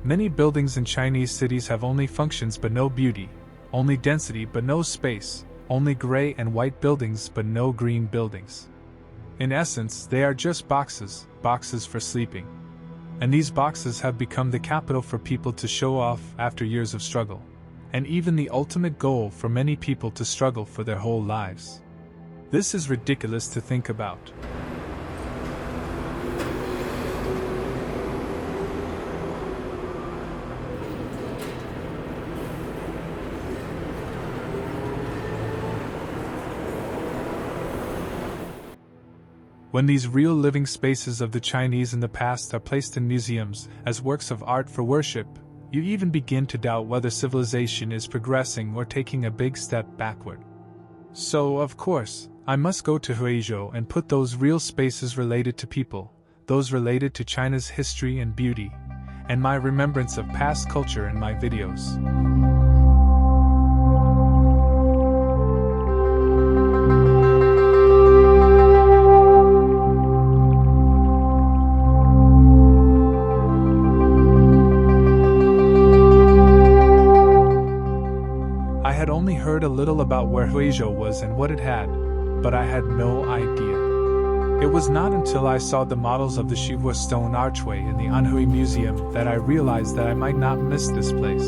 Many buildings in Chinese cities have only functions but no beauty, only density but no space, only gray and white buildings but no green buildings. In essence, they are just boxes for sleeping. And these boxes have become the capital for people to show off after years of struggle, and even the ultimate goal for many people to struggle for their whole lives. This is ridiculous to think about. When these real living spaces of the Chinese in the past are placed in museums as works of art for worship, you even begin to doubt whether civilization is progressing or taking a big step backward. So, of course, I must go to Huizhou and put those real spaces related to people, those related to China's history and beauty, and my remembrance of past culture in my videos. Heard a little about where Huizhou was and what it had, but I had no idea. It was not until I saw the models of the Shihua Stone Archway in the Anhui Museum that I realized that I might not miss this place.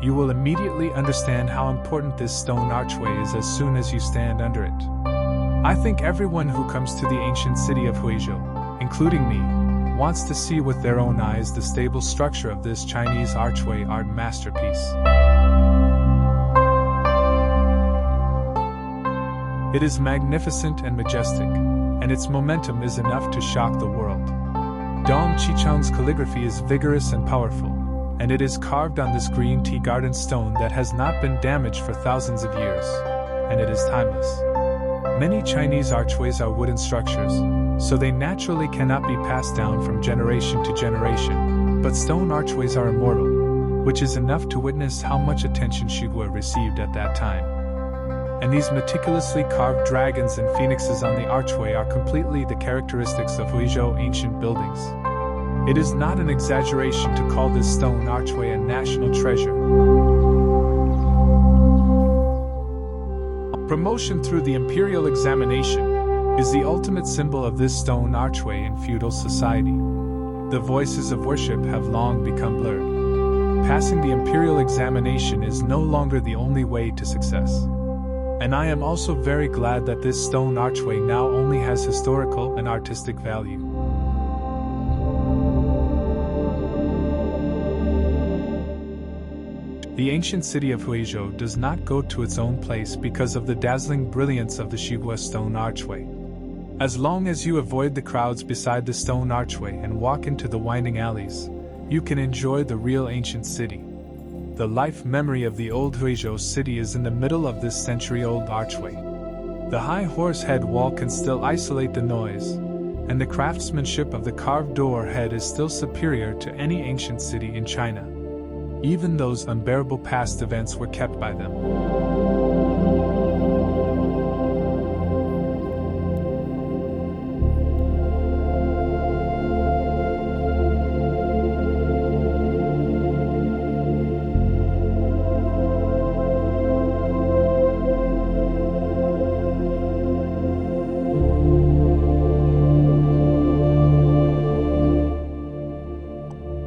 You will immediately understand how important this stone archway is as soon as you stand under it. I think everyone who comes to the ancient city of Huizhou, including me, wants to see with their own eyes the stable structure of this Chinese archway art masterpiece. It is magnificent and majestic, and its momentum is enough to shock the world. Dong Qichang's calligraphy is vigorous and powerful, and it is carved on this green tea garden stone that has not been damaged for thousands of years, and it is timeless. Many Chinese archways are wooden structures, so they naturally cannot be passed down from generation to generation, but stone archways are immortal, which is enough to witness how much attention Shihua received at that time. And these meticulously carved dragons and phoenixes on the archway are completely the characteristics of Huizhou ancient buildings. It is not an exaggeration to call this stone archway a national treasure. Promotion through the imperial examination is the ultimate symbol of this stone archway in feudal society. The voices of worship have long become blurred. Passing the imperial examination is no longer the only way to success. And I am also very glad that this stone archway now only has historical and artistic value. The ancient city of Huizhou does not go to its own place because of the dazzling brilliance of the Shihua Stone Archway. As long as you avoid the crowds beside the stone archway and walk into the winding alleys, you can enjoy the real ancient city. The life memory of the old Huizhou city is in the middle of this century-old archway. The high horse-head wall can still isolate the noise, and the craftsmanship of the carved door head is still superior to any ancient city in China. Even those unbearable past events were kept by them.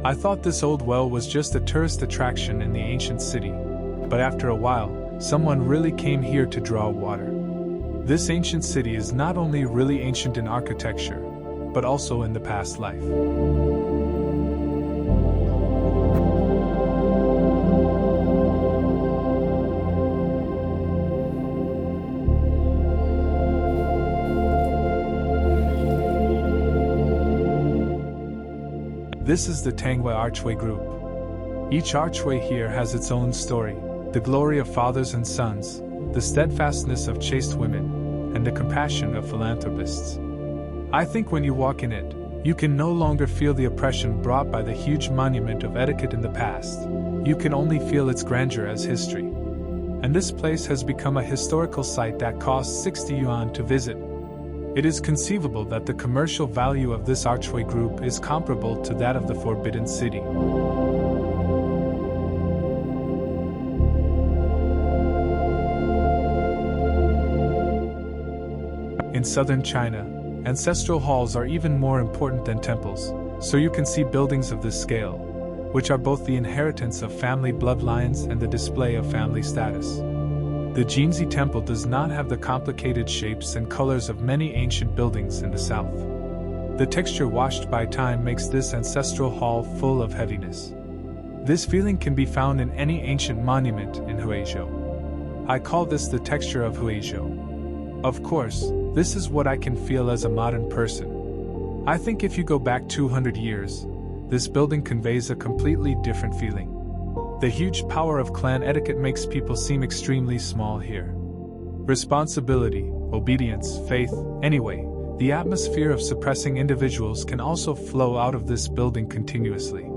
I thought this old well was just a tourist attraction in the ancient city, but after a while, someone really came here to draw water. This ancient city is not only really ancient in architecture, but also in the past life. This is the Tanghua Archway Group. Each archway here has its own story, the glory of fathers and sons, the steadfastness of chaste women, and the compassion of philanthropists. I think when you walk in it, you can no longer feel the oppression brought by the huge monument of etiquette in the past. You can only feel its grandeur as history. And this place has become a historical site that costs 60 yuan to visit. It is conceivable that the commercial value of this archway group is comparable to that of the Forbidden City. In southern China, ancestral halls are even more important than temples, so you can see buildings of this scale, which are both the inheritance of family bloodlines and the display of family status. The Jinzi Temple does not have the complicated shapes and colors of many ancient buildings in the south. The texture washed by time makes this ancestral hall full of heaviness. This feeling can be found in any ancient monument in Huizhou. I call this the texture of Huizhou. Of course, this is what I can feel as a modern person. I think if you go back 200 years, this building conveys a completely different feeling. The huge power of clan etiquette makes people seem extremely small here. Responsibility, obedience, faith, anyway, the atmosphere of suppressing individuals can also flow out of this building continuously.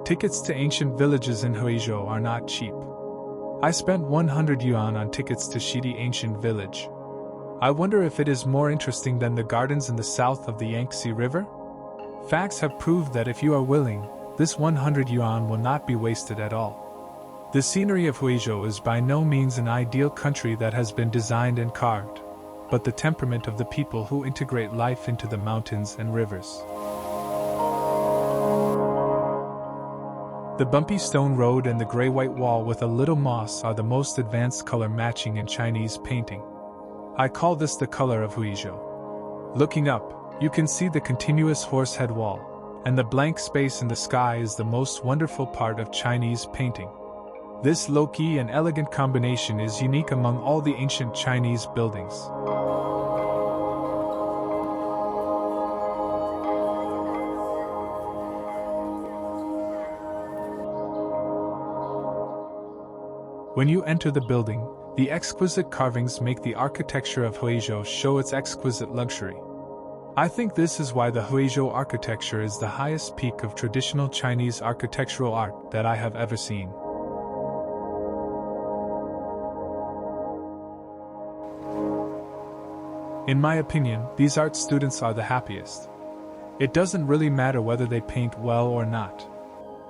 Tickets to ancient villages in Huizhou are not cheap. I spent 100 yuan on tickets to Shidi Ancient Village. I wonder if it is more interesting than the gardens in the south of the Yangtze River? Facts have proved that if you are willing, this 100 yuan will not be wasted at all. The scenery of Huizhou is by no means an ideal country that has been designed and carved, but the temperament of the people who integrate life into the mountains and rivers. The bumpy stone road and the gray-white wall with a little moss are the most advanced color matching in Chinese painting. I call this the color of Huizhou. Looking up, you can see the continuous horsehead wall, and the blank space in the sky is the most wonderful part of Chinese painting. This low-key and elegant combination is unique among all the ancient Chinese buildings. When you enter the building, the exquisite carvings make the architecture of Huizhou show its exquisite luxury. I think this is why the Huizhou architecture is the highest peak of traditional Chinese architectural art that I have ever seen. In my opinion, these art students are the happiest. It doesn't really matter whether they paint well or not.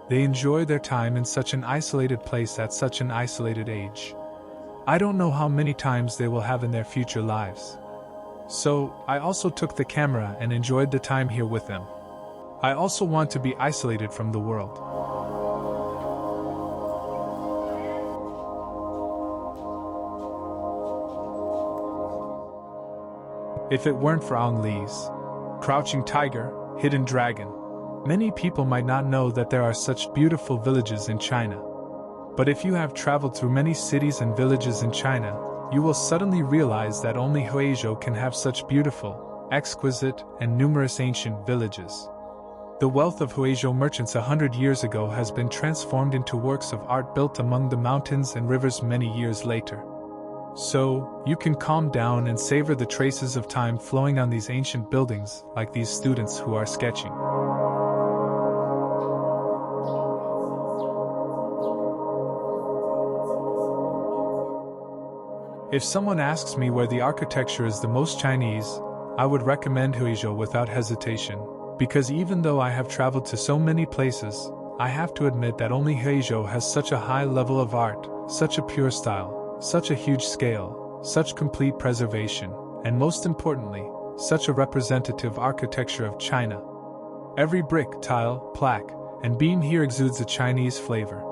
They enjoy their time in such an isolated place at such an isolated age. I don't know how many times they will have in their future lives. So, I also took the camera and enjoyed the time here with them. I also want to be isolated from the world. If it weren't for Ang Lee's Crouching Tiger, Hidden Dragon, many people might not know that there are such beautiful villages in China. But if you have traveled through many cities and villages in China, you will suddenly realize that only Huizhou can have such beautiful, exquisite, and numerous ancient villages. The wealth of Huizhou merchants 100 years ago has been transformed into works of art built among the mountains and rivers many years later. So, you can calm down and savor the traces of time flowing on these ancient buildings, like these students who are sketching. If someone asks me where the architecture is the most Chinese, I would recommend Huizhou without hesitation, because even though I have traveled to so many places, I have to admit that only Huizhou has such a high level of art, such a pure style, such a huge scale, such complete preservation, and most importantly, such a representative architecture of China. Every brick, tile, plaque, and beam here exudes a Chinese flavor.